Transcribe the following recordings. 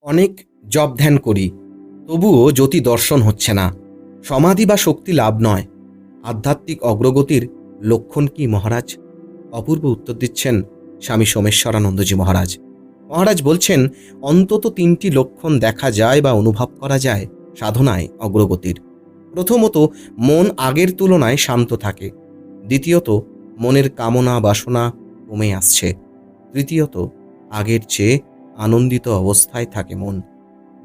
অনেক জপ ধ্যান করি, তবুও জ্যোতি দর্শন হচ্ছে না। সমাধি বা শক্তি লাভ নয়। আধ্যাত্মিক অগ্রগতির লক্ষণ কি মহারাজ? অপূর্ব উত্তর দিচ্ছেন স্বামী সোমেশ্বরানন্দজি মহারাজ। মহারাজ বলছেন, অন্তত 3টি লক্ষণ দেখা যায় বা অনুভব করা যায় সাধনায় অগ্রগতির। প্রথমত, মন আগের তুলনায় শান্ত থাকে। দ্বিতীয়ত, মনের কামনা বাসনা কমে আসছে। তৃতীয়ত, আগের চেয়ে আনন্দিত অবস্থায় থাকে মন।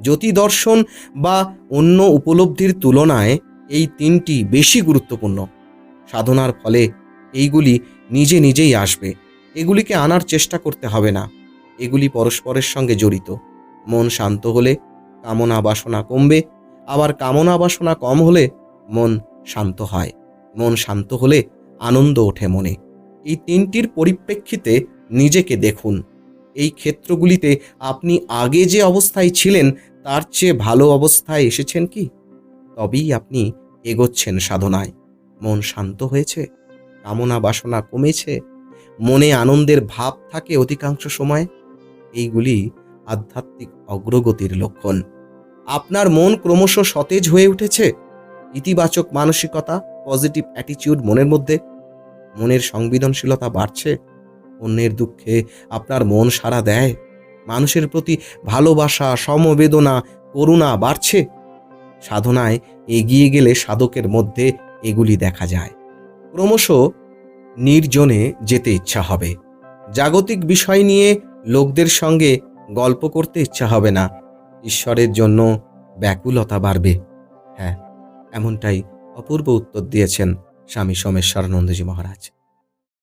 জ্যোতি দর্শন বা অন্য উপলব্ধির তুলনায় এই 3টি বেশি গুরুত্বপূর্ণ। সাধনার ফলে এইগুলি নিজে নিজেই আসবে। এগুলিকে আনার চেষ্টা করতে হবে না। এগুলি পরস্পরের সঙ্গে জড়িত। মন শান্ত হলে কামনা বাসনা কমবে, আবার কামনা বাসনা কম হলে মন শান্ত হয়। মন শান্ত হলে আনন্দ ওঠে মনে। এই 3টির পরিপ্রেক্ষিতে নিজেকে দেখুন। এই ক্ষেত্রগুলিতে আপনি আগে যে অবস্থায় ছিলেন তার চেয়ে ভালো অবস্থায় এসেছেন কি? তবেই আপনি এগোচ্ছেন সাধনায়। মন শান্ত হয়েছে, কামনা বাসনা কমেছে, মনে আনন্দের ভাব থাকে অধিকাংশ সময়। এইগুলি আধ্যাত্মিক অগ্রগতির লক্ষণ। আপনার মন ক্রমশ সতেজ হয়ে উঠেছে, ইতিবাচক মানসিকতা, পজিটিভ অ্যাটিটিউড মনের মধ্যে, মনের সংবেদনশীলতা বাড়ছে, অন্যের দুঃখে আপনার মন সাড়া দেয়, মানুষের প্রতি ভালোবাসা, সমবেদনা, করুণা বাড়ছে। সাধনায় এগিয়ে গেলে সাধকের মধ্যে এগুলি দেখা যায়। ক্রমশ নির্জনে যেতে ইচ্ছা হবে। জাগতিক বিষয় নিয়ে লোকদের সঙ্গে গল্প করতে ইচ্ছা হবে না। ঈশ্বরের জন্য ব্যাকুলতা বাড়বে। হ্যাঁ, এমনটাই অপূর্ব উত্তর দিয়েছেন স্বামী সোমেশ্বরানন্দজি মহারাজ।